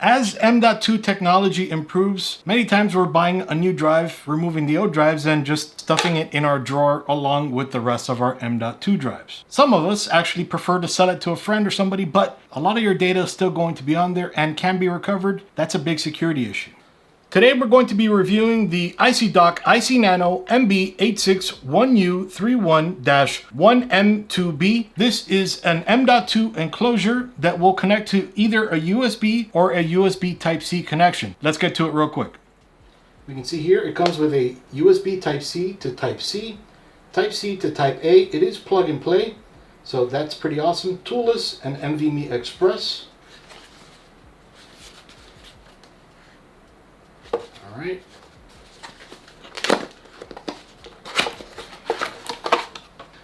As M.2 technology improves, many times we're buying a new drive, removing the old drives, and just stuffing it in our drawer along with the rest of our M.2 drives. Some of us actually prefer to sell it to a friend or somebody, but a lot of your data is still going to be on there and can be recovered. That's a big security issue. Today we're going to be reviewing the ICYDock ICYNano MB861031-1M2B. This is an M.2 enclosure that will connect to either a USB or a USB Type-C connection. Let's get to it real quick. We can see here it comes with a USB Type-C to Type-C, Type-C to Type-A. It is plug and play, so that's pretty awesome. Toolless and NVMe Express. All right.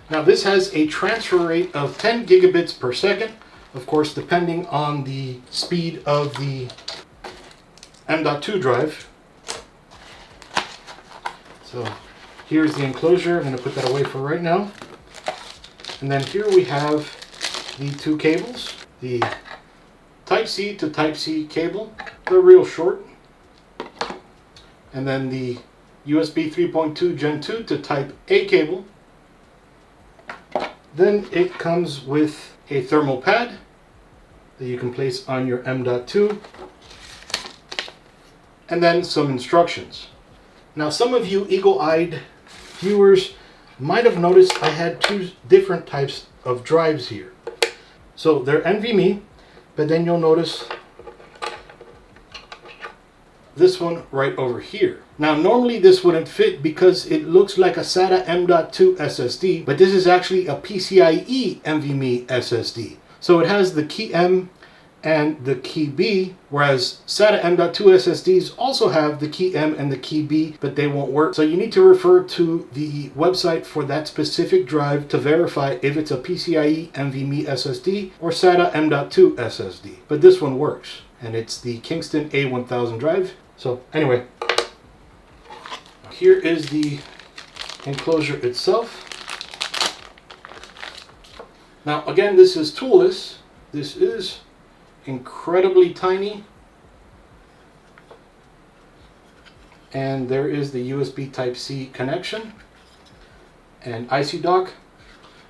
Now this has a transfer rate of 10 gigabits per second, of course depending on the speed of the M.2 drive. So here's the enclosure. I'm going to put that away for right now. And then here we have the two cables, the Type-C to Type-C cable. They're real short. And then the USB 3.2 Gen 2 to Type-A cable. Then it comes with a thermal pad that you can place on your M.2. And then some instructions. Now some of you eagle-eyed viewers might have noticed I had two different types of drives here. So they're NVMe, but then you'll notice this one right over here. Now normally this wouldn't fit because it looks like a SATA M.2 SSD, but this is actually a PCIe NVMe SSD. So it has the key M and the key B, whereas SATA M.2 SSDs also have the key M and the key B, but they won't work. So you need to refer to the website for that specific drive to verify if it's a PCIe NVMe SSD or SATA M.2 SSD. But this one works, and it's the Kingston A1000 drive. So anyway, here is the enclosure itself. Now again, this is toolless. This is incredibly tiny. And there is the USB Type-C connection and ICYDock.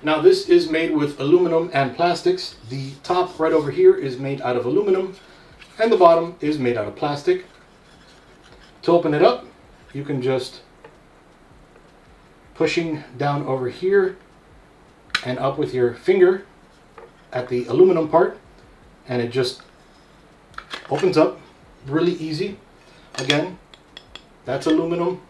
Now this is made with aluminum and plastics. The top right over here is made out of aluminum and the bottom is made out of plastic. To open it up, you can just pushing down over here and up with your finger at the aluminum part, and it just opens up really easy. Again, that's aluminum,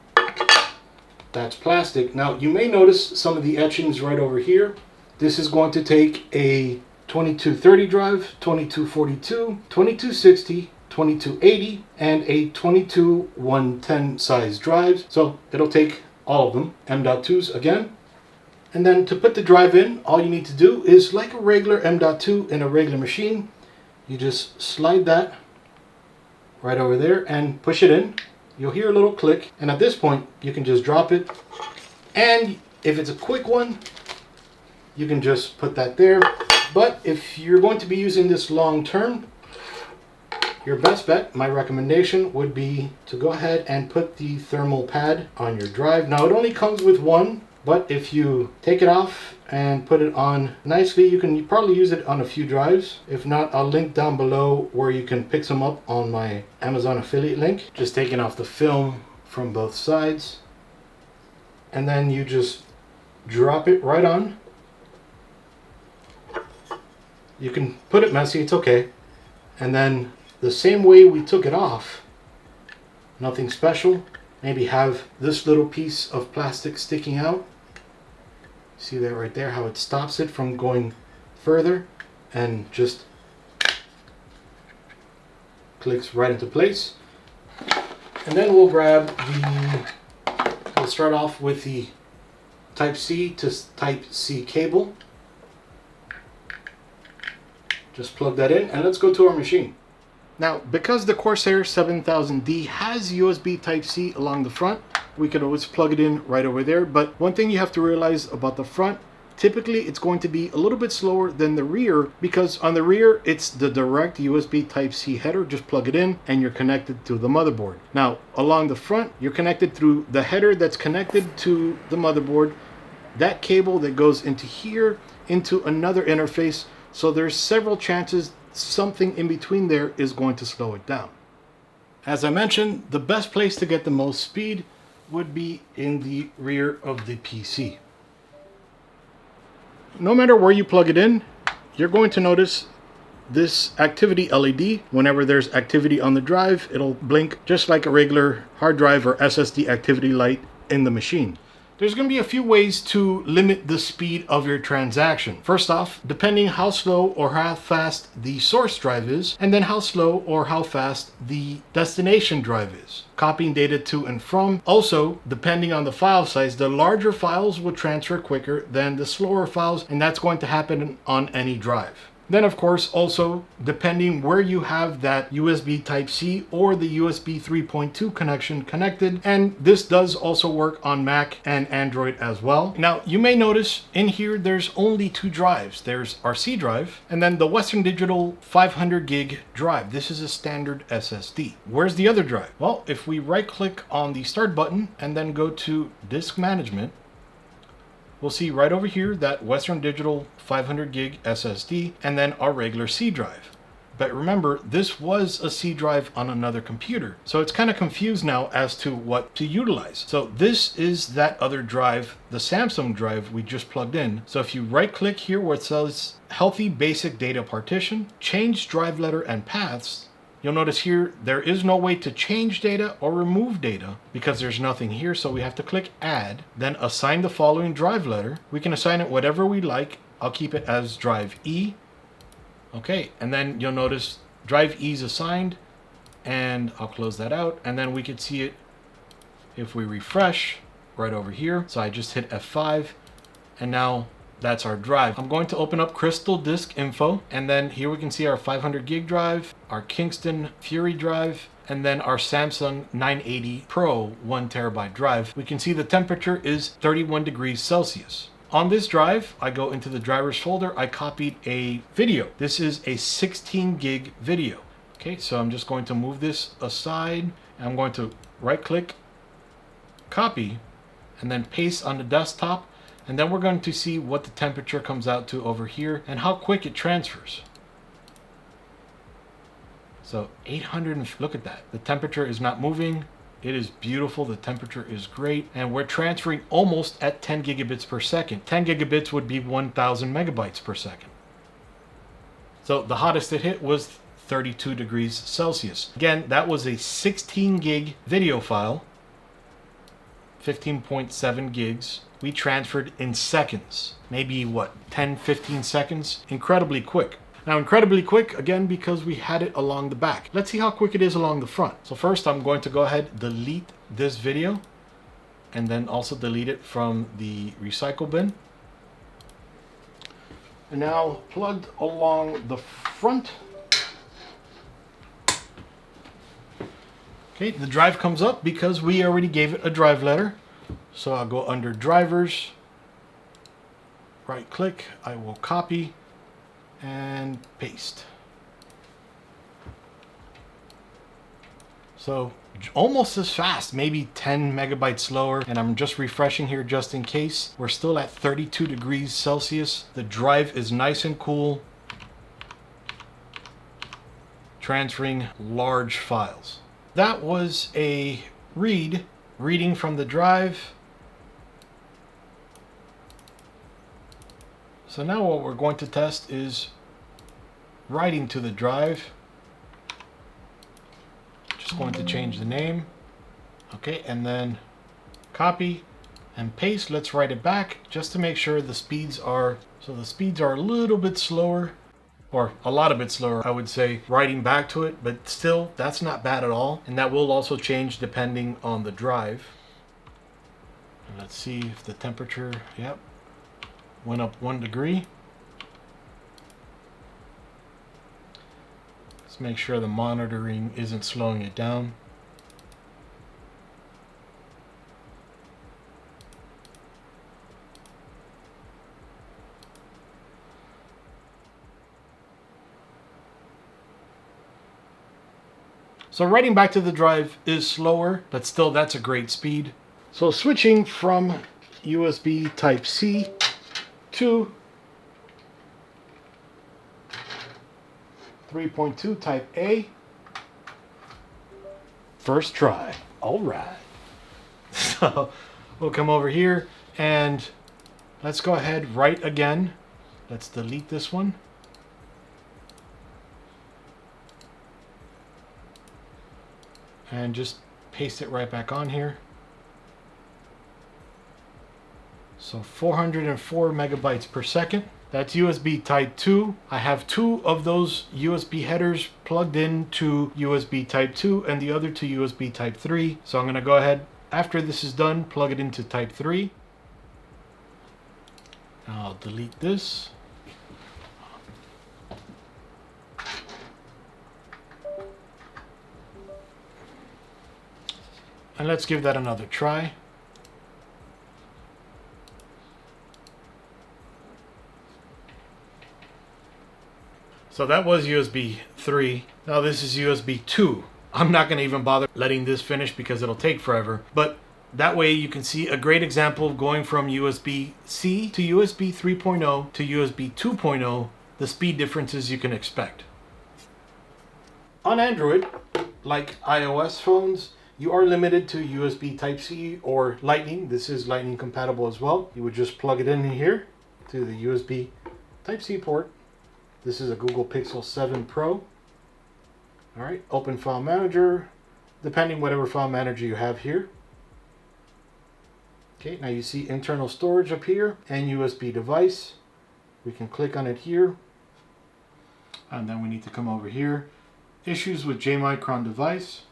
that's plastic. Now you may notice some of the etchings right over here. This is going to take a 2230 drive, 2242, 2260, 2280 and a 22110 size drive. So it'll take all of them, M.2s again. And then to put the drive in, all you need to do is like a regular M.2 in a regular machine. You just slide that right over there and push it in. You'll hear a little click, and at this point you can just drop it. And if it's a quick one, you can just put that there. But if you're going to be using this long term, your best bet, my recommendation, would be to go ahead and put the thermal pad on your drive. Now it only comes with one, but if you take it off and put it on nicely, you can probably use it on a few drives. If not, I'll link down below where you can pick some up on my Amazon affiliate link. Just taking off the film from both sides. And then you just drop it right on. You can put it messy, it's okay. And then the same way we took it off, nothing special. Maybe have this little piece of plastic sticking out. See that right there, how it stops it from going further, and just clicks right into place. And then we'll start off with the Type-C to Type-C cable. Just plug that in and let's go to our machine. Now, because the Corsair 7000D has USB Type-C along the front, we can always plug it in right over there. But one thing you have to realize about the front, typically it's going to be a little bit slower than the rear, because on the rear it's the direct USB Type-C header. Just plug it in and you're connected to the motherboard. Now along the front, you're connected through the header that's connected to the motherboard, that cable that goes into here, into another interface. So there's several chances something in between there is going to slow it down. As I mentioned, the best place to get the most speed would be in the rear of the PC. No matter where you plug it in, you're going to notice this activity LED. Whenever there's activity on the drive, it'll blink just like a regular hard drive or SSD activity light in the machine. There's going to be a few ways to limit the speed of your transaction. First off, depending how slow or how fast the source drive is, and then how slow or how fast the destination drive is, copying data to and from. Also, depending on the file size, the larger files will transfer quicker than the slower files, and that's going to happen on any drive. Then of course, also depending where you have that USB Type-C or the USB 3.2 connection connected, and this does also work on Mac and Android as well. Now you may notice in here there's only two drives. There's our C drive and then the Western Digital 500 gig drive. This is a standard SSD. Where's the other drive? Well, if we right click on the start button and then go to disk management, we'll see right over here that Western Digital 500 gig SSD and then our regular C drive. But remember, this was a C drive on another computer, so it's kind of confused now as to what to utilize. So this is that other drive, the Samsung drive we just plugged in. So if you right click here where it says Healthy Basic Data Partition, change drive letter and paths, you'll notice here there is no way to change data or remove data because there's nothing here, so we have to click add, then assign the following drive letter. We can assign it whatever we like. I'll keep it as drive E. Okay, and then you'll notice drive E is assigned, and I'll close that out, and then we could see it if we refresh right over here. So I just hit F5 and now that's our drive. I'm going to open up Crystal Disk Info, and then here we can see our 500 gig drive, our Kingston Fury drive, and then our Samsung 980 Pro 1 terabyte drive. We can see the temperature is 31 degrees Celsius. On this drive, I go into the drivers folder, I copied a video. This is a 16 gig video. Okay, so I'm just going to move this aside, and I'm going to right click, copy, and then paste on the desktop. And then we're going to see what the temperature comes out to over here and how quick it transfers. So 800, look at that. The temperature is not moving. It is beautiful. The temperature is great. And we're transferring almost at 10 gigabits per second. 10 gigabits would be 1000 megabytes per second. So the hottest it hit was 32 degrees Celsius. Again, that was a 16 gig video file, 15.7 gigs. We transferred in seconds, maybe what, 10, 15 seconds? Incredibly quick. Now incredibly quick, again, because we had it along the back. Let's see how quick it is along the front. So first I'm going to go ahead, delete this video, and then also delete it from the recycle bin. And now plugged along the front. Okay, the drive comes up because we already gave it a drive letter. So I'll go under drivers, right click, I will copy and paste. So almost as fast, maybe 10 megabytes slower, and I'm just refreshing here just in case. We're still at 32 degrees Celsius. The drive is nice and cool, transferring large files. That was a reading from the drive. So now what we're going to test is writing to the drive. Just going to change the name. Okay, and then copy and paste. Let's write it back just to make sure the speeds are, so the speeds are a little bit slower, or a lot of bit slower, I would say, writing back to it, but still, that's not bad at all. And that will also change depending on the drive. And let's see if the temperature, yep, went up 1 degree. Let's make sure the monitoring isn't slowing it down. So writing back to the drive is slower, but still that's a great speed. So switching from USB Type-C to 3.2 Type-A. First try. All right. So we'll come over here and let's go ahead, write again. Let's delete this one. And just paste it right back on here. So 404 megabytes per second. That's USB Type 2. I have 2 of those USB headers plugged into USB Type 2 and the other to USB Type 3. So I'm going to go ahead, after this is done, plug it into Type 3. I'll delete this. And let's give that another try. So that was USB 3. Now this is USB 2. I'm not going to even bother letting this finish because it'll take forever. But that way you can see a great example of going from USB-C to USB 3.0 to USB 2.0, the speed differences you can expect. On Android, like iOS phones, you are limited to USB Type-C or Lightning. This is Lightning compatible as well. You would just plug it in here to the USB Type-C port. This is a Google Pixel 7 Pro. All right, open File Manager, depending whatever file manager you have here. Okay, now you see internal storage up here and USB device. We can click on it here. And then we need to come over here. Issues with J-Micron device,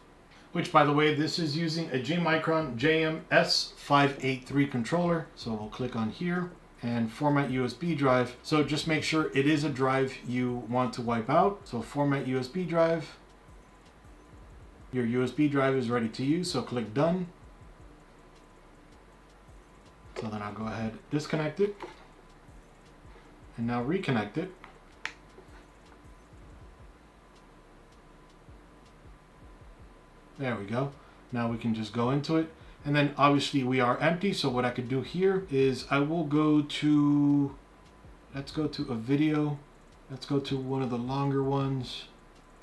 which by the way, this is using a J-Micron JM-S583 controller. So we'll click on here and format USB drive. So just make sure it is a drive you want to wipe out. So format USB drive. Your USB drive is ready to use, so click done. So then I'll go ahead, disconnect it, and now reconnect it. There we go. Now we can just go into it. And then obviously we are empty, so what I could do here is I will go to, let's go to a video. Let's go to one of the longer ones,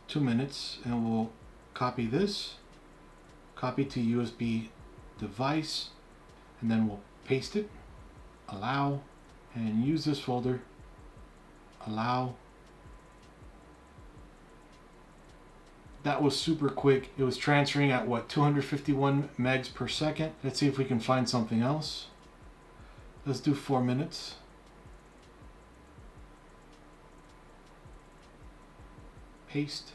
2 minutes, and we'll copy this, copy to USB device, and then we'll paste it, allow, and use this folder, allow. That was super quick. It was transferring at what, 251 megs per second. Let's see if we can find something else. Let's do 4 minutes. Paste.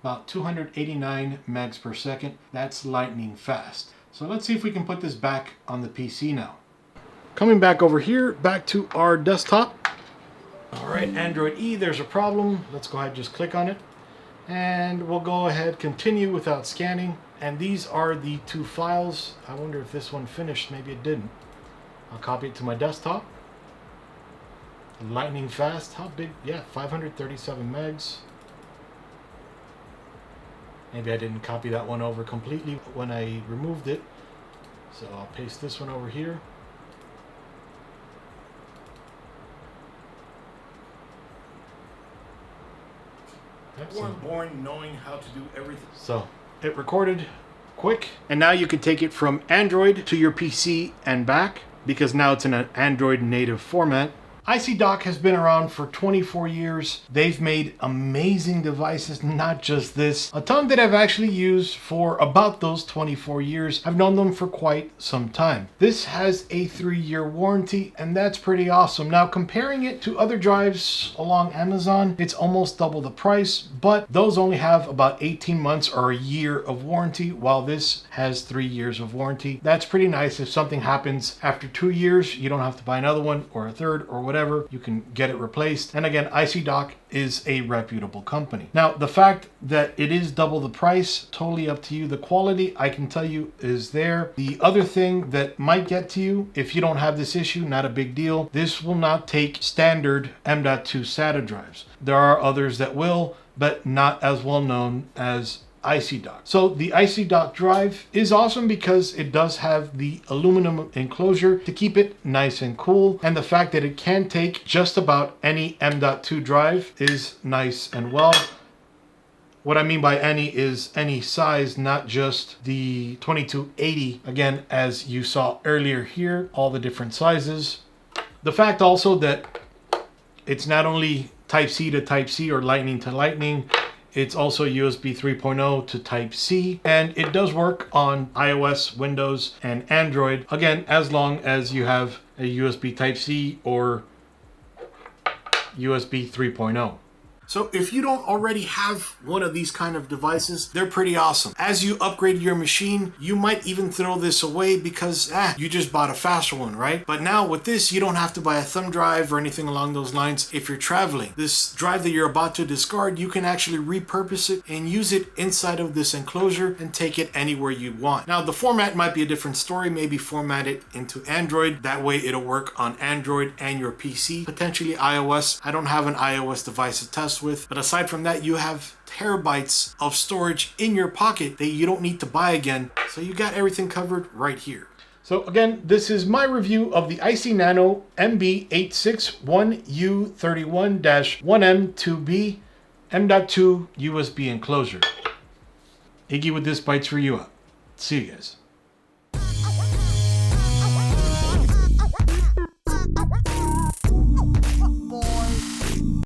About 289 megs per second. That's lightning fast. So let's see if we can put this back on the PC now. Coming back over here, back to our desktop. All right, Android E, there's a problem. Let's go ahead and just click on it. And we'll go ahead, continue without scanning. And these are the 2 files. I wonder if this one finished, maybe it didn't. I'll copy it to my desktop. Lightning fast, how big? Yeah, 537 megs. Maybe I didn't copy that one over completely when I removed it. So I'll paste this one over here. We weren't born knowing how to do everything. So it recorded quick. And now you can take it from Android to your PC and back, because now it's in an Android native format. ICYDock has been around for 24 years. They've made amazing devices, not just this. A ton that I've actually used for about those 24 years. I've known them for quite some time. This has a 3-year warranty, and that's pretty awesome. Now, comparing it to other drives along Amazon, it's almost double the price, but those only have about 18 months or a year of warranty, while this has 3 years of warranty. That's pretty nice. If something happens after 2 years, you don't have to buy another one or a third or whatever. You can get it replaced. And again, ICYDock is a reputable company. Now, the fact that it is double the price, totally up to you. The quality, I can tell you, is there. The other thing that might get to you, if you don't have this issue, not a big deal. This will not take standard M.2 SATA drives. There are others that will. but not as well known as ICYDock. So the ICYDock drive is awesome because it does have the aluminum enclosure to keep it nice and cool, and the fact that it can take just about any M.2 drive is nice and well. What I mean by any is any size, not just the 2280. Again, as you saw earlier here, all the different sizes. The fact also that it's not only Type-C to Type-C or Lightning to Lightning, it's also USB 3.0 to Type-C, and it does work on iOS, Windows, and Android. Again, as long as you have a USB Type-C or USB 3.0. So if you don't already have one of these kind of devices, they're pretty awesome. As you upgrade your machine, you might even throw this away because you just bought a faster one, right? But now with this, you don't have to buy a thumb drive or anything along those lines if you're traveling. This drive that you're about to discard, you can actually repurpose it and use it inside of this enclosure and take it anywhere you want. Now the format might be a different story, maybe format it into Android. That way it'll work on Android and your PC, potentially iOS. I don't have an iOS device to test with, but aside from that, you have terabytes of storage in your pocket that you don't need to buy again, so you got everything covered right here. So again, this is my review of the ICY Nano MB861U31-1M2B M.2 USB enclosure. Iggy with ThisBytesForYou out. See you guys.